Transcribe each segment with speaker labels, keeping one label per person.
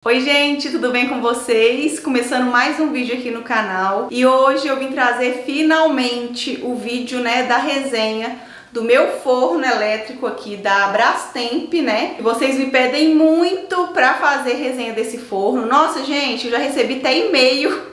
Speaker 1: Oi gente, tudo bem com vocês? Começando mais um vídeo aqui no canal e hoje eu vim trazer finalmente o vídeo, da resenha do meu forno elétrico aqui da Brastemp, E vocês me pedem muito pra fazer resenha desse forno. Nossa gente, eu já recebi até e-mail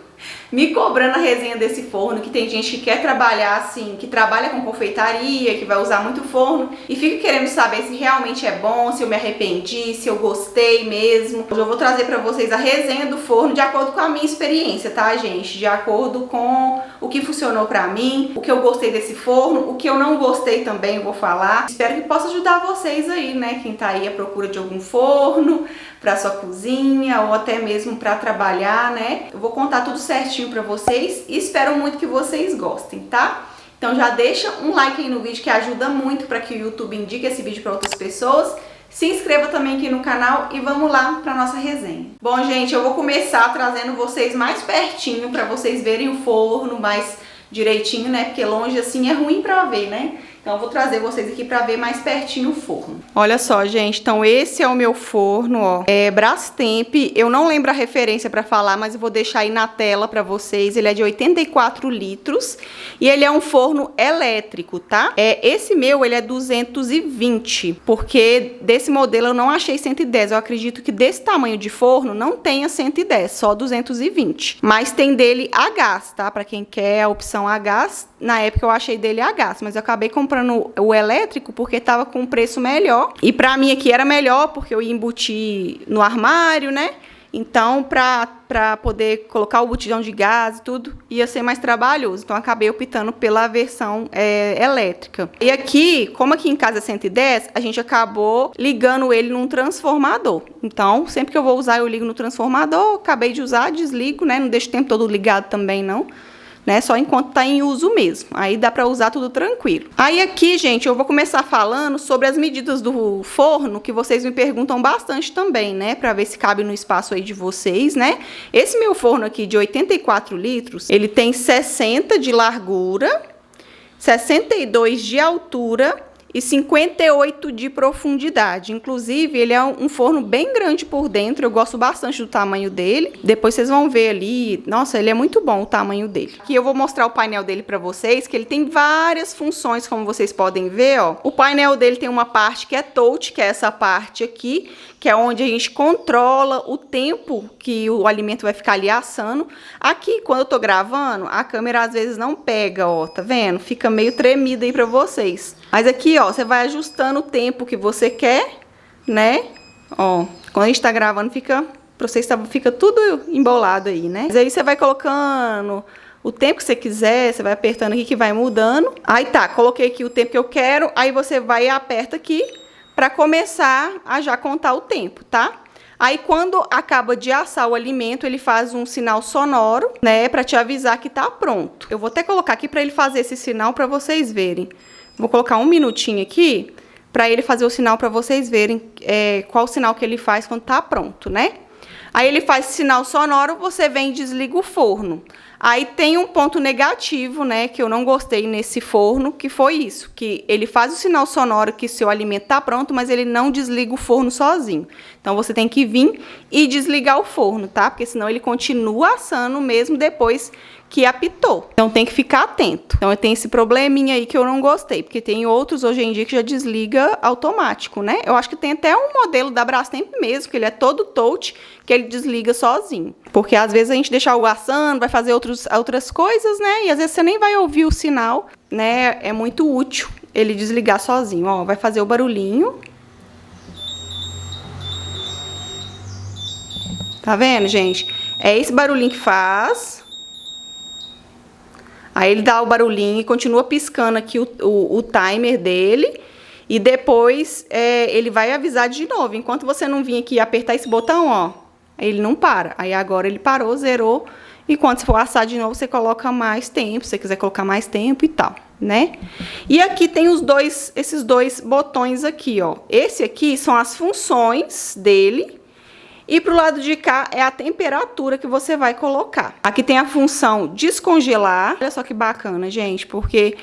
Speaker 1: me cobrando a resenha desse forno, que tem gente que quer trabalhar assim, que trabalha com confeitaria, que vai usar muito forno e fica querendo saber se realmente é bom, se eu me arrependi, se eu gostei mesmo. Hoje eu vou trazer pra vocês a resenha do forno de acordo com a minha experiência, tá, gente? De acordo com o que funcionou pra mim, o que eu gostei desse forno, o que eu não gostei também eu vou falar. Espero que possa ajudar vocês aí, quem tá aí à procura de algum forno pra sua cozinha ou até mesmo pra trabalhar, Eu vou contar tudo certinho pra vocês e espero muito que vocês gostem, tá? Então já deixa um like aí no vídeo que ajuda muito para que o YouTube indique esse vídeo para outras pessoas. Se inscreva também aqui no canal e vamos lá para nossa resenha. Bom, gente, eu vou começar trazendo vocês mais pertinho para vocês verem o forno mais direitinho, Porque longe assim é ruim para ver, Então eu vou trazer vocês aqui para ver mais pertinho o forno. Olha só, gente, então esse é o meu forno, ó. É Brastemp, eu não lembro a referência para falar, mas eu vou deixar aí na tela para vocês. Ele é de 84 litros e ele é um forno elétrico, tá? Esse meu, ele é 220, porque desse modelo eu não achei 110. Eu acredito que desse tamanho de forno não tenha 110, só 220. Mas tem dele a gás, tá? Para quem quer a opção a gás, na época eu achei dele a gás, mas eu acabei comprando o elétrico porque tava com um preço melhor. E pra mim aqui era melhor porque eu ia embutir no armário, Então, pra poder colocar o botijão de gás e tudo, ia ser mais trabalhoso. Então, acabei optando pela versão elétrica. E aqui, como aqui em casa é 110, a gente acabou ligando ele num transformador. Então, sempre que eu vou usar, eu ligo no transformador. Acabei de usar, desligo, Não deixo o tempo todo ligado também, não. Só enquanto tá em uso mesmo. Aí dá pra usar tudo tranquilo. Aí aqui, gente, eu vou começar falando sobre as medidas do forno, que vocês me perguntam bastante também, Pra ver se cabe no espaço aí de vocês, Esse meu forno aqui de 84 litros, ele tem 60 de largura, 62 de altura e 58 de profundidade. Inclusive, ele é um forno bem grande por dentro. Eu gosto bastante do tamanho dele. Depois vocês vão ver ali. Nossa, ele é muito bom o tamanho dele. Aqui eu vou mostrar o painel dele pra vocês, que ele tem várias funções, como vocês podem ver, ó. O painel dele tem uma parte que é touch, que é essa parte aqui, que é onde a gente controla o tempo que o alimento vai ficar ali assando. Aqui, quando eu tô gravando, a câmera às vezes não pega, ó, tá vendo? Fica meio tremida aí pra vocês. Mas aqui, ó, você vai ajustando o tempo que você quer, Ó, quando a gente tá gravando, fica tudo embolado aí, Mas aí você vai colocando o tempo que você quiser, você vai apertando aqui que vai mudando. Aí tá, coloquei aqui o tempo que eu quero, aí você vai e aperta aqui para começar a já contar o tempo, tá? Aí, quando acaba de assar o alimento, ele faz um sinal sonoro, para te avisar que tá pronto. Eu vou até colocar aqui para ele fazer esse sinal para vocês verem. Vou colocar um minutinho aqui para ele fazer o sinal para vocês verem qual o sinal que ele faz quando tá pronto, Aí ele faz sinal sonoro, você vem e desliga o forno. Aí tem um ponto negativo, que eu não gostei nesse forno, que foi isso, que ele faz o sinal sonoro que seu alimento tá pronto, mas ele não desliga o forno sozinho. Então você tem que vir e desligar o forno, tá? Porque senão ele continua assando mesmo depois que apitou. Então tem que ficar atento. Então eu tenho esse probleminha aí que eu não gostei, porque tem outros hoje em dia que já desliga automático, Eu acho que tem até um modelo da Brastemp mesmo, que ele é todo touch, que ele desliga sozinho. Porque às vezes a gente deixa algo assando, vai fazer outras coisas, E às vezes você nem vai ouvir o sinal, É muito útil ele desligar sozinho. Ó, vai fazer o barulhinho. Tá vendo, gente? É esse barulhinho que faz. Aí ele dá o barulhinho e continua piscando aqui o timer dele. E depois ele vai avisar de novo. Enquanto você não vir aqui e apertar esse botão, ó, ele não para. Aí agora ele parou, zerou. E quando você for assar de novo, você coloca mais tempo. Se você quiser colocar mais tempo e tal, E aqui tem esses dois botões aqui, ó. Esse aqui são as funções dele. E pro lado de cá é a temperatura que você vai colocar. Aqui tem a função descongelar. Olha só que bacana, gente, porque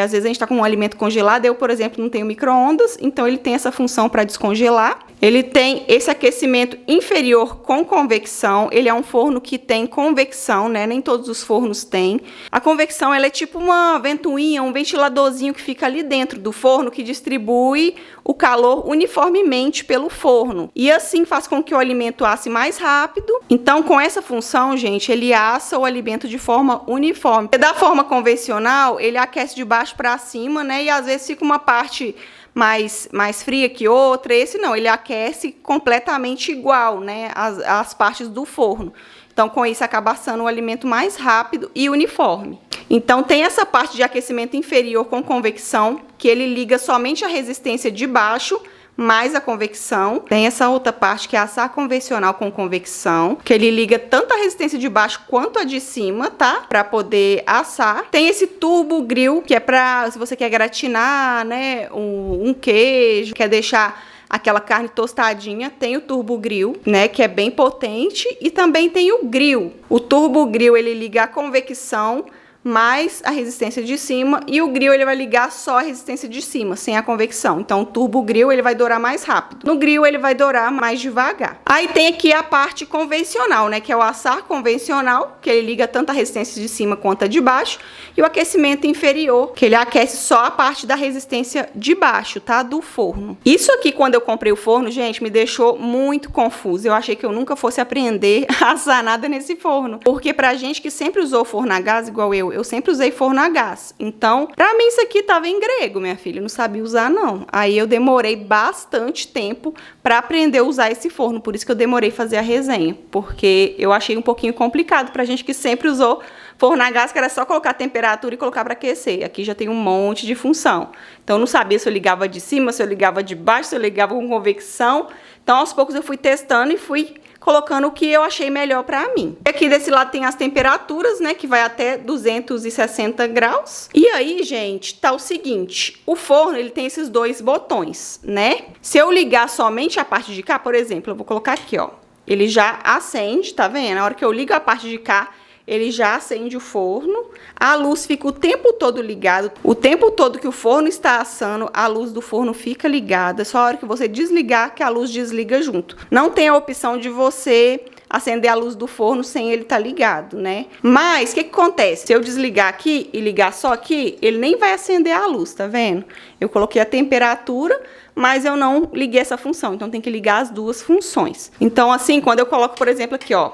Speaker 1: às vezes a gente tá com um alimento congelado. Eu, por exemplo, não tenho micro-ondas, então ele tem essa função para descongelar. Ele tem esse aquecimento inferior com convecção. Ele é um forno que tem convecção, né? Nem todos os fornos têm. A convecção, ela é tipo uma ventoinha, um ventiladorzinho que fica ali dentro do forno que distribui o calor uniformemente pelo forno. E assim faz com que o alimento asse mais rápido. Então, com essa função, gente, ele assa o alimento de forma uniforme. Da forma convencional, ele aquece de baixo para cima, né? E às vezes fica uma parte mais fria que outra. Esse não, ele aquece completamente igual, né, as partes do forno. Então, com isso, acaba assando o alimento mais rápido e uniforme. Então, tem essa parte de aquecimento inferior com convecção, que ele liga somente a resistência de baixo mais a convecção. Tem essa outra parte que é assar convencional com convecção, que ele liga tanto a resistência de baixo quanto a de cima, tá? Para poder assar. Tem esse turbo grill, que é para se você quer gratinar, né, um queijo, quer deixar aquela carne tostadinha. Tem o turbo grill, né, que é bem potente, e também tem o grill. O turbo grill, ele liga a convecção mais a resistência de cima, e o grill ele vai ligar só a resistência de cima, sem a convecção. Então o turbo grill ele vai dourar mais rápido. No grill ele vai dourar mais devagar. Aí tem aqui a parte convencional, né, que é o assar convencional, que ele liga tanto a resistência de cima quanto a de baixo, e o aquecimento inferior, que ele aquece só a parte da resistência de baixo, tá, do forno. Isso aqui, quando eu comprei o forno, gente, me deixou muito confuso. Eu achei que eu nunca fosse aprender a assar nada nesse forno, porque pra gente que sempre usou forno a gás igual eu sempre usei forno a gás. Então, pra mim isso aqui tava em grego, minha filha. Eu não sabia usar, não. Aí eu demorei bastante tempo pra aprender a usar esse forno. Por isso que eu demorei fazer a resenha. Porque eu achei um pouquinho complicado pra gente que sempre usou forno a gás, que era só colocar a temperatura e colocar pra aquecer. Aqui já tem um monte de função. Então, eu não sabia se eu ligava de cima, se eu ligava de baixo, se eu ligava com convecção. Então, aos poucos eu fui testando e fui colocando o que eu achei melhor pra mim. Aqui desse lado tem as temperaturas, né, que vai até 260 graus. E aí, gente, tá o seguinte, o forno, ele tem esses dois botões, né? Se eu ligar somente a parte de cá, por exemplo, eu vou colocar aqui, ó, ele já acende, tá vendo? Na hora que eu ligo a parte de cá, ele já acende o forno, a luz fica o tempo todo ligada, o tempo todo que o forno está assando, a luz do forno fica ligada, só a hora que você desligar que a luz desliga junto. Não tem a opção de você acender a luz do forno sem ele estar ligado, né? Mas, o que acontece? Se eu desligar aqui e ligar só aqui, ele nem vai acender a luz, tá vendo? Eu coloquei a temperatura, mas eu não liguei essa função, então tem que ligar as duas funções. Então, assim, quando eu coloco, por exemplo, aqui, ó,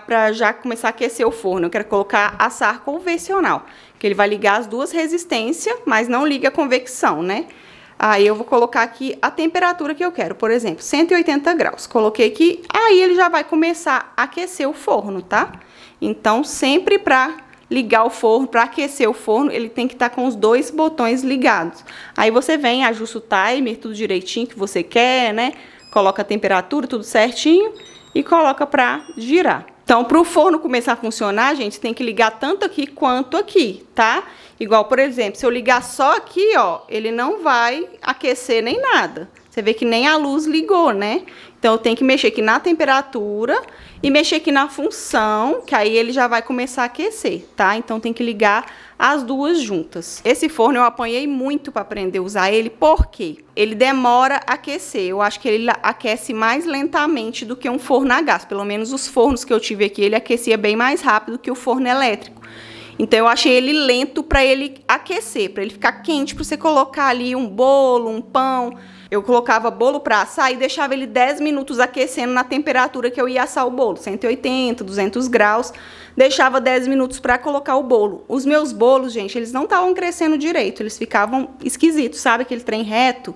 Speaker 1: para já começar a aquecer o forno, eu quero colocar assar convencional, que ele vai ligar as duas resistências, mas não liga a convecção, né? Aí eu vou colocar aqui a temperatura que eu quero, por exemplo, 180 graus. Coloquei aqui, aí ele já vai começar a aquecer o forno, tá? Então, sempre para ligar o forno, para aquecer o forno, ele tem que estar com os dois botões ligados. Aí você vem, ajusta o timer, tudo direitinho que você quer, né? Coloca a temperatura, tudo certinho, e coloca para girar. Então, para o forno começar a funcionar, gente, tem que ligar tanto aqui quanto aqui, tá? Igual, por exemplo, se eu ligar só aqui, ó, ele não vai aquecer nem nada. Você vê que nem a luz ligou, né? Então, eu tenho que mexer aqui na temperatura e mexer aqui na função, que aí ele já vai começar a aquecer, tá? Então, tem que ligar as duas juntas. Esse forno eu apanhei muito para aprender a usar ele, porque ele demora a aquecer. Eu acho que ele aquece mais lentamente do que um forno a gás. Pelo menos os fornos que eu tive aqui, ele aquecia bem mais rápido que o forno elétrico. Então, eu achei ele lento para ele aquecer, para ele ficar quente, para você colocar ali um bolo, um pão. Eu colocava bolo para assar e deixava ele 10 minutos aquecendo na temperatura que eu ia assar o bolo, 180, 200 graus. Deixava 10 minutos para colocar o bolo. Os meus bolos, gente, eles não estavam crescendo direito, eles ficavam esquisitos, sabe? Aquele trem reto,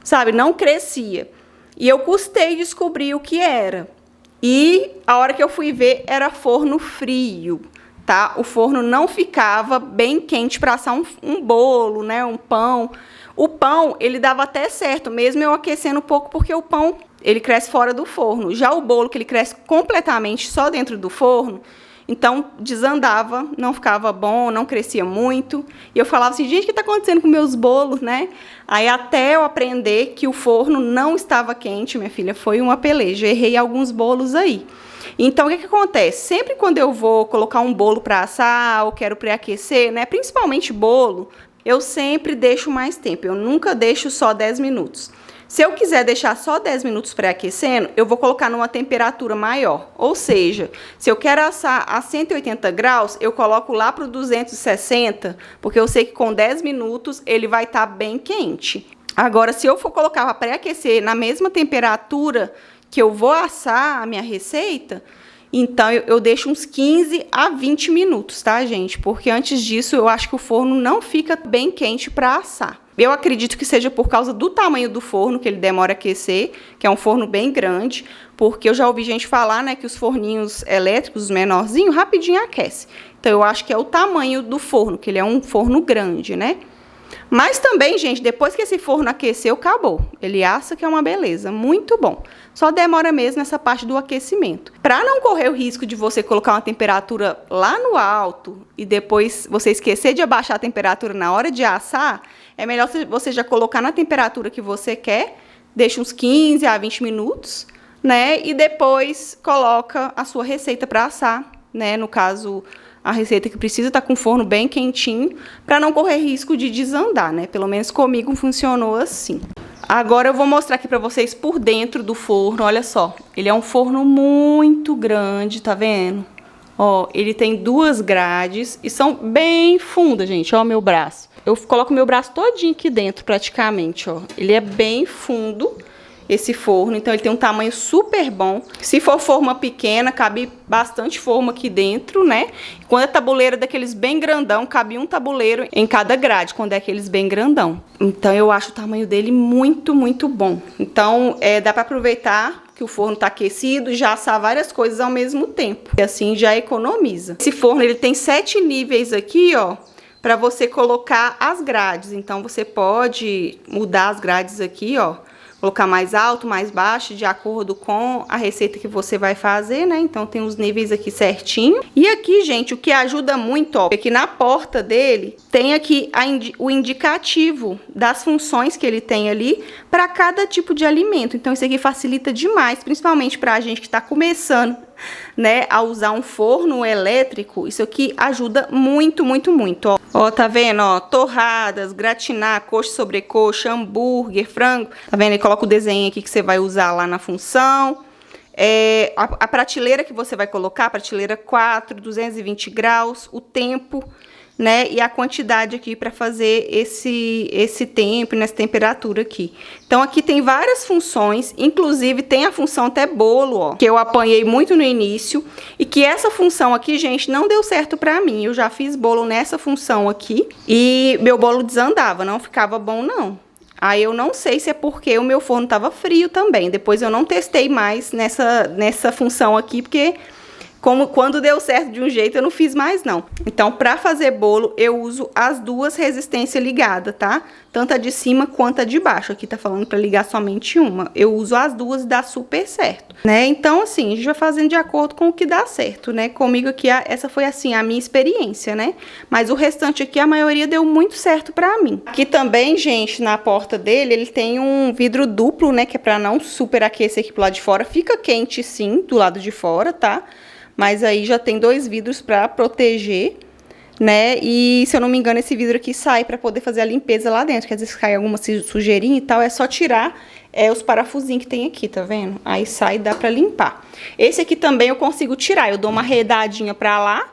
Speaker 1: sabe? Não crescia. E eu custei descobrir o que era. E a hora que eu fui ver, era forno frio, tá? O forno não ficava bem quente para assar um bolo, né? Um pão. O pão, ele dava até certo, mesmo eu aquecendo um pouco, porque o pão, ele cresce fora do forno. Já o bolo, que ele cresce completamente só dentro do forno, então desandava, não ficava bom, não crescia muito. E eu falava assim, gente, o que está acontecendo com meus bolos, né? Aí até eu aprender que o forno não estava quente, minha filha, foi uma peleja. Errei alguns bolos aí. Então, o que acontece? Sempre quando eu vou colocar um bolo para assar ou quero pré-aquecer, né? Principalmente bolo, eu sempre deixo mais tempo. Eu nunca deixo só 10 minutos. Se eu quiser deixar só 10 minutos pré-aquecendo, eu vou colocar numa temperatura maior. Ou seja, se eu quero assar a 180 graus, eu coloco lá para o 260, porque eu sei que com 10 minutos ele vai estar bem quente. Agora, se eu for colocar para pré-aquecer na mesma temperatura que eu vou assar a minha receita, então eu deixo uns 15 a 20 minutos, tá, gente? Porque antes disso eu acho que o forno não fica bem quente para assar. Eu acredito que seja por causa do tamanho do forno, que ele demora a aquecer, que é um forno bem grande, porque eu já ouvi gente falar, né, que os forninhos elétricos, os menorzinhos, rapidinho aquece. Então eu acho que é o tamanho do forno, que ele é um forno grande, né? Mas também, gente, depois que esse forno aqueceu, acabou. Ele assa, que é uma beleza, muito bom. Só demora mesmo nessa parte do aquecimento. Para não correr o risco de você colocar uma temperatura lá no alto e depois você esquecer de abaixar a temperatura na hora de assar, é melhor você já colocar na temperatura que você quer, deixa uns 15 a 20 minutos, né? E depois coloca a sua receita para assar, né? No caso, a receita que precisa estar com o forno bem quentinho, para não correr risco de desandar, né? Pelo menos comigo funcionou assim. Agora eu vou mostrar aqui para vocês por dentro do forno, olha só. Ele é um forno muito grande, tá vendo? Ó, ele tem 2 grades e são bem fundas, gente, ó, meu braço. Eu coloco meu braço todinho aqui dentro, praticamente, ó. Ele é bem fundo, esse forno, então ele tem um tamanho super bom. Se for forma pequena, cabe bastante forma aqui dentro, né? Quando é tabuleiro daqueles bem grandão, cabe um tabuleiro em cada grade, quando é aqueles bem grandão. Então eu acho o tamanho dele muito, muito bom. Então dá para aproveitar que o forno tá aquecido e já assar várias coisas ao mesmo tempo. E assim já economiza. Esse forno, ele tem 7 níveis aqui, ó, para você colocar as grades. Então você pode mudar as grades aqui, ó. Colocar mais alto, mais baixo, de acordo com a receita que você vai fazer, né? Então tem os níveis aqui certinho. E aqui, gente, o que ajuda muito, ó, é que na porta dele tem aqui o indicativo das funções que ele tem ali para cada tipo de alimento. Então isso aqui facilita demais, principalmente para a gente que está começando, né, a usar um forno elétrico. Isso aqui ajuda muito, muito, muito, ó. Ó, tá vendo, ó, torradas, gratinar, coxa sobre coxa, hambúrguer, frango. Tá vendo? Ele coloca o desenho aqui que você vai usar lá na função. A prateleira que você vai colocar, prateleira 4, 220 graus, o tempo, né, e a quantidade aqui para fazer esse tempo, nessa temperatura aqui. Então aqui tem várias funções, inclusive tem a função até bolo, ó, que eu apanhei muito no início, e que essa função aqui, gente, não deu certo pra mim. Eu já fiz bolo nessa função aqui e meu bolo desandava, não ficava bom não. Aí eu não sei se é porque o meu forno tava frio também. Depois eu não testei mais nessa função aqui, porque quando deu certo de um jeito, eu não fiz mais, não. Então, para fazer bolo, eu uso as 2 resistências ligadas, tá? Tanto a de cima quanto a de baixo. Aqui tá falando para ligar somente uma. Eu uso as 2 e dá super certo, né? Então, assim, a gente vai fazendo de acordo com o que dá certo, né? Comigo aqui, essa foi, assim, a minha experiência, né? Mas o restante aqui, a maioria deu muito certo pra mim. Aqui também, gente, na porta dele, ele tem um vidro duplo, né? Que é pra não superaquecer aqui pro lado de fora. Fica quente, sim, do lado de fora, tá? Mas aí já tem 2 vidros para proteger, né? E se eu não me engano, esse vidro aqui sai para poder fazer a limpeza lá dentro. Que às vezes cai alguma sujeirinha e tal, é só tirar os parafusinhos que tem aqui, tá vendo? Aí sai e dá para limpar. Esse aqui também eu consigo tirar. Eu dou uma arredadinha para lá,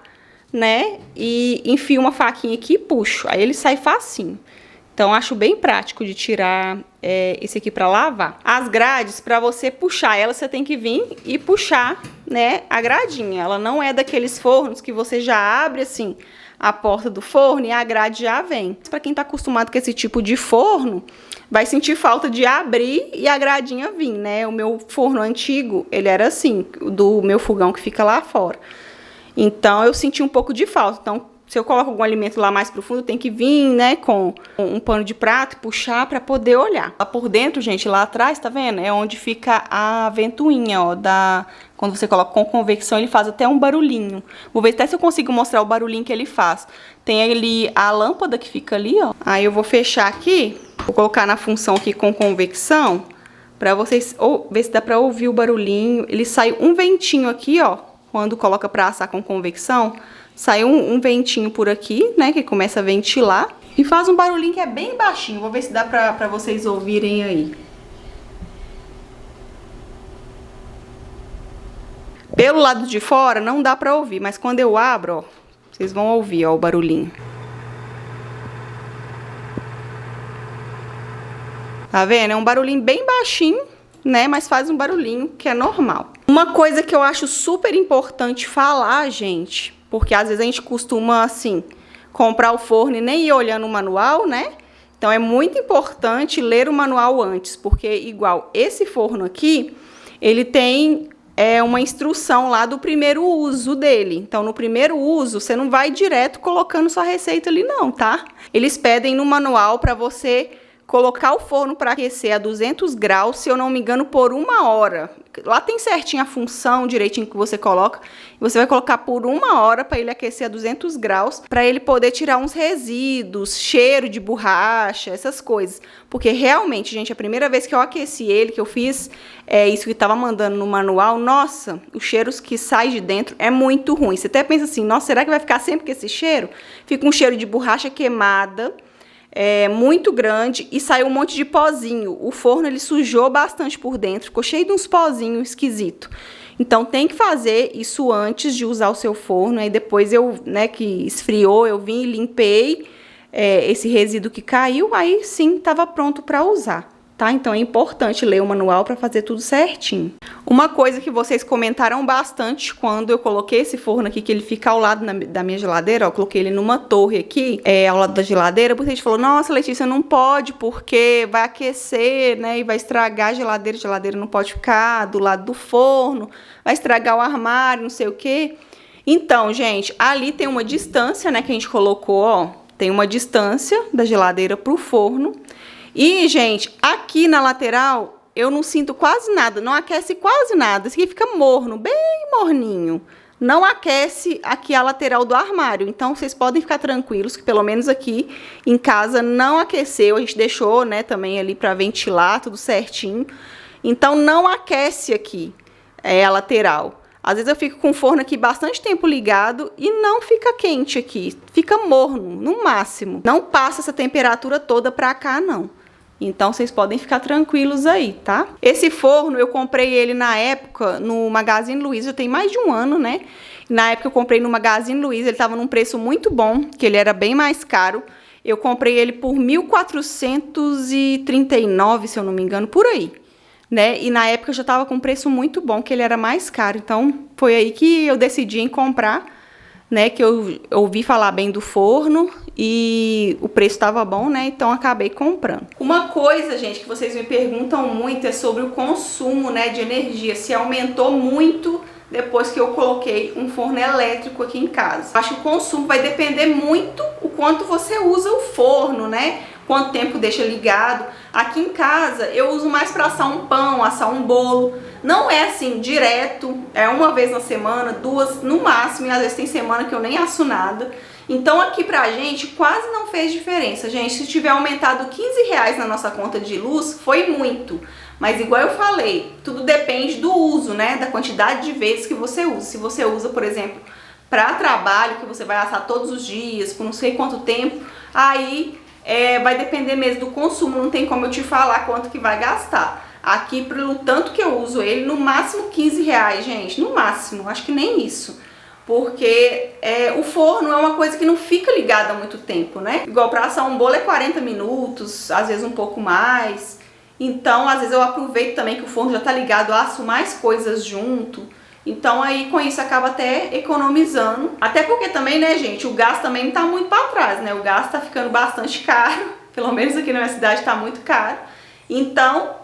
Speaker 1: né? E enfio uma faquinha aqui e puxo. Aí ele sai facinho. Então, acho bem prático de tirar esse aqui para lavar. As grades, para você puxar ela, você tem que vir e puxar, né, a gradinha. Ela não é daqueles fornos que você já abre, assim, a porta do forno e a grade já vem. Para quem tá acostumado com esse tipo de forno, vai sentir falta de abrir e a gradinha vir, né? O meu forno antigo, ele era assim, do meu fogão que fica lá fora. Então, eu senti um pouco de falta. Então, se eu coloco algum alimento lá mais profundo, tem que vir, né, com um pano de prato, puxar para poder olhar. Lá por dentro, gente, lá atrás, tá vendo? É onde fica a ventoinha, ó, quando você coloca com convecção, ele faz até um barulhinho. Vou ver até se eu consigo mostrar o barulhinho que ele faz. Tem ali a lâmpada que fica ali, ó. Aí eu vou fechar aqui, vou colocar na função aqui com convecção, para vocês ver se dá para ouvir o barulhinho. Ele sai um ventinho aqui, ó, quando coloca para assar com convecção. Sai um ventinho por aqui, né, que começa a ventilar. E faz um barulhinho que é bem baixinho. Vou ver se dá pra vocês ouvirem aí. Pelo lado de fora não dá pra ouvir, mas quando eu abro, ó, vocês vão ouvir, ó, o barulhinho. Tá vendo? É um barulhinho bem baixinho, né? Mas faz um barulhinho que é normal. Uma coisa que eu acho super importante falar, gente, porque às vezes a gente costuma, assim, comprar o forno e nem ir olhando o manual, né? Então é muito importante ler o manual antes, porque igual esse forno aqui, ele tem uma instrução lá do primeiro uso dele. Então no primeiro uso, você não vai direto colocando sua receita ali não, tá? Eles pedem no manual para você colocar o forno para aquecer a 200 graus, se eu não me engano, por 1 hora. Lá tem certinho a função, direitinho que você coloca. Você vai colocar por 1 hora para ele aquecer a 200 graus, para ele poder tirar uns resíduos, cheiro de borracha, essas coisas. Porque realmente, gente, a primeira vez que eu aqueci ele, que eu fiz isso que estava mandando no manual, nossa, os cheiros que saem de dentro é muito ruim. Você até pensa assim, nossa, será que vai ficar sempre com esse cheiro? Fica um cheiro de borracha queimada, muito grande, e saiu um monte de pozinho. O forno ele sujou bastante por dentro, ficou cheio de uns pozinhos esquisitos. Então tem que fazer isso antes de usar o seu forno. Aí depois que esfriou, eu vim e limpei esse resíduo que caiu, aí sim estava pronto para usar, tá? Então é importante ler o manual para fazer tudo certinho. Uma coisa que vocês comentaram bastante quando eu coloquei esse forno aqui, que ele fica ao lado da minha geladeira, ó, eu coloquei ele numa torre aqui, ao lado da geladeira, porque a gente falou, nossa, Letícia, não pode, porque vai aquecer, né, e vai estragar a geladeira não pode ficar do lado do forno, vai estragar o armário, não sei o quê. Então, gente, ali tem uma distância, né, que a gente colocou, ó, tem uma distância da geladeira pro forno. E, gente, aqui na lateral eu não sinto quase nada, não aquece quase nada. Esse aqui fica morno, bem morninho. Não aquece aqui a lateral do armário. Então, vocês podem ficar tranquilos que pelo menos aqui em casa não aqueceu. A gente deixou, né, também ali para ventilar, tudo certinho. Então, não aquece aqui a lateral. Às vezes eu fico com o forno aqui bastante tempo ligado e não fica quente aqui. Fica morno, no máximo. Não passa essa temperatura toda pra cá, não. Então, vocês podem ficar tranquilos aí, tá? Esse forno, eu comprei ele na época no Magazine Luiza, já tem mais de 1 ano, né? Na época eu comprei no Magazine Luiza, ele tava num preço muito bom, que ele era bem mais caro. Eu comprei ele por 1.439, se eu não me engano, por aí, né? E na época já tava com um preço muito bom, que ele era mais caro. Então, foi aí que eu decidi em comprar, né, que eu ouvi falar bem do forno e o preço estava bom, né, então acabei comprando. Uma coisa, gente, que vocês me perguntam muito é sobre o consumo, né, de energia, se aumentou muito depois que eu coloquei um forno elétrico aqui em casa. Acho que o consumo vai depender muito o quanto você usa o forno, né, quanto tempo deixa ligado. Aqui em casa eu uso mais para assar um pão, assar um bolo. Não é assim direto, é uma vez na semana, 2 no máximo, e às vezes tem semana que eu nem asso nada. Então aqui pra gente quase não fez diferença, gente. Se tiver aumentado R$15 na nossa conta de luz, foi muito. Mas igual eu falei, tudo depende do uso, né? Da quantidade de vezes que você usa. Se você usa, por exemplo, para trabalho, que você vai assar todos os dias, por não sei quanto tempo, aí vai depender mesmo do consumo, não tem como eu te falar quanto que vai gastar. Aqui, pelo tanto que eu uso ele, no máximo R$15, gente, no máximo, acho que nem isso. Porque o forno é uma coisa que não fica ligada há muito tempo, né? Igual para assar um bolo é 40 minutos, às vezes um pouco mais. Então, às vezes eu aproveito também que o forno já tá ligado, asso mais coisas junto. Então aí com isso acaba até economizando. Até porque também, né, gente, o gás também não tá muito para trás, né? O gás tá ficando bastante caro, pelo menos aqui na minha cidade tá muito caro. Então,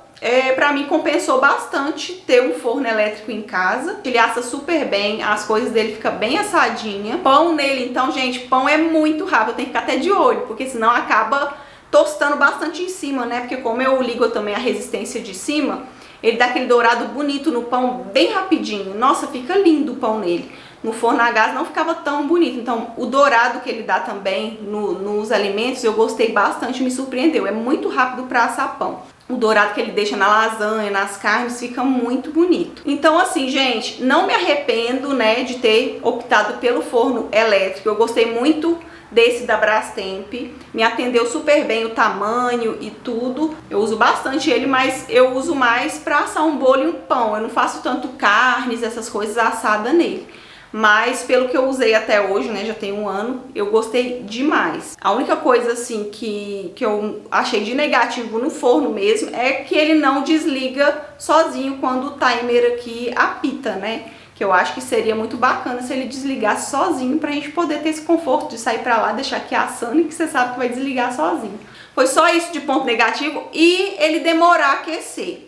Speaker 1: pra mim compensou bastante ter um forno elétrico em casa. Ele assa super bem, as coisas dele ficam bem assadinha. Pão nele, então, gente, pão é muito rápido, tem que ficar até de olho, porque senão acaba tostando bastante em cima, né? Porque como eu ligo também a resistência de cima, ele dá aquele dourado bonito no pão bem rapidinho. Nossa, fica lindo o pão nele. No forno a gás não ficava tão bonito. Então, o dourado que ele dá também nos alimentos, eu gostei bastante, me surpreendeu. É muito rápido para assar pão. O dourado que ele deixa na lasanha, nas carnes, fica muito bonito. Então, assim, gente, não me arrependo, né, de ter optado pelo forno elétrico. Eu gostei muito desse da Brastemp. Me atendeu super bem o tamanho e tudo. Eu uso bastante ele, mas eu uso mais pra assar um bolo e um pão. Eu não faço tanto carnes, essas coisas assadas nele. Mas pelo que eu usei até hoje, né, já tem um ano, eu gostei demais. A única coisa assim que eu achei de negativo no forno mesmo é que ele não desliga sozinho quando o timer aqui apita, né? Que eu acho que seria muito bacana se ele desligasse sozinho pra gente poder ter esse conforto de sair pra lá, deixar aqui assando e que você sabe que vai desligar sozinho. Foi só isso de ponto negativo e ele demorar a aquecer.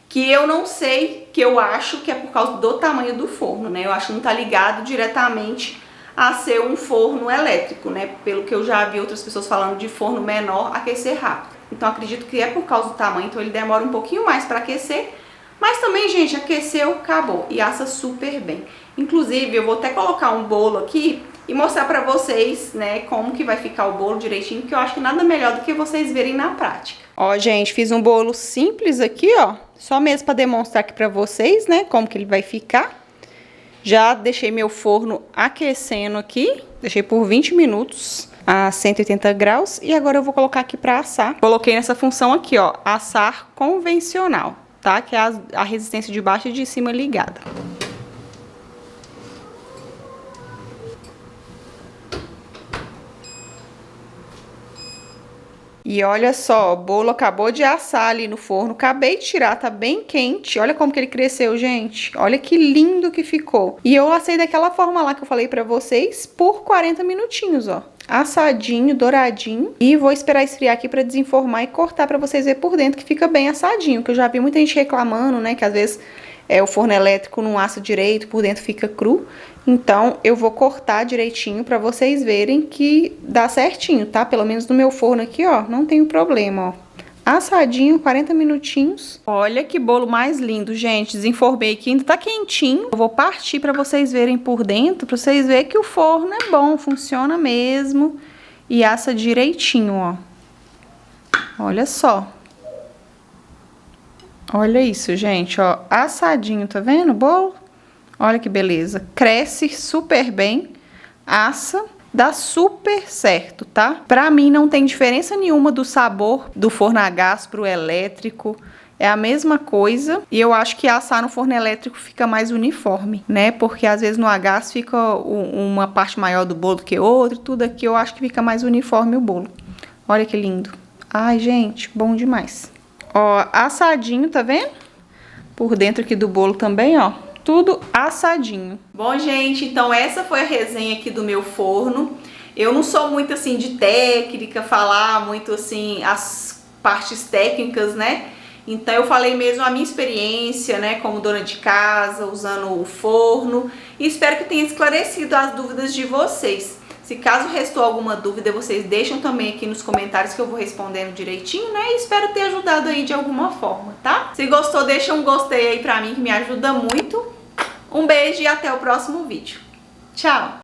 Speaker 1: Que eu não sei, que eu acho que é por causa do tamanho do forno, né? Eu acho que não tá ligado diretamente a ser um forno elétrico, né? Pelo que eu já vi outras pessoas falando de forno menor aquecer rápido. Então acredito que é por causa do tamanho, então ele demora um pouquinho mais para aquecer. Mas também, gente, aqueceu, acabou e assa super bem. Inclusive, eu vou até colocar um bolo aqui e mostrar pra vocês, né, como que vai ficar o bolo direitinho, porque eu acho que nada melhor do que vocês verem na prática. Ó, gente, fiz um bolo simples aqui, ó, só mesmo pra demonstrar aqui pra vocês, né, como que ele vai ficar. Já deixei meu forno aquecendo aqui, deixei por 20 minutos a 180 graus e agora eu vou colocar aqui pra assar. Coloquei nessa função aqui, ó, assar convencional, tá? Que é a resistência de baixo e de cima ligada. E olha só, o bolo acabou de assar ali no forno, acabei de tirar, tá bem quente. Olha como que ele cresceu, gente. Olha que lindo que ficou. E eu assei daquela forma lá que eu falei pra vocês por 40 minutinhos, ó. Assadinho, douradinho. E vou esperar esfriar aqui pra desenformar e cortar pra vocês verem por dentro que fica bem assadinho. Que eu já vi muita gente reclamando, né, que às vezes o forno elétrico não assa direito, por dentro fica cru. Então, eu vou cortar direitinho pra vocês verem que dá certinho, tá? Pelo menos no meu forno aqui, ó, não tem problema, ó. Assadinho, 40 minutinhos. Olha que bolo mais lindo, gente. Desenformei aqui, ainda tá quentinho. Eu vou partir pra vocês verem por dentro, pra vocês verem que o forno é bom, funciona mesmo. E assa direitinho, ó. Olha só. Olha isso, gente, ó. Assadinho, tá vendo o bolo? Olha que beleza. Cresce super bem, assa, dá super certo, tá? Pra mim não tem diferença nenhuma do sabor do forno a gás pro elétrico. É a mesma coisa. E eu acho que assar no forno elétrico fica mais uniforme, né? Porque às vezes no a gás fica uma parte maior do bolo que outra. Tudo aqui eu acho que fica mais uniforme o bolo. Olha que lindo. Ai, gente, bom demais. Ó, assadinho, tá vendo? Por dentro aqui do bolo também, ó. Tudo assadinho. Bom, gente, então essa foi a resenha aqui do meu forno. Eu não sou muito, assim, de técnica, falar muito, assim, as partes técnicas, né? Então eu falei mesmo a minha experiência, né, como dona de casa, usando o forno. E espero que tenha esclarecido as dúvidas de vocês. Se caso restou alguma dúvida, vocês deixam também aqui nos comentários que eu vou respondendo direitinho, né? E espero ter ajudado aí de alguma forma, tá? Se gostou, deixa um gostei aí pra mim, que me ajuda muito. Um beijo e até o próximo vídeo. Tchau!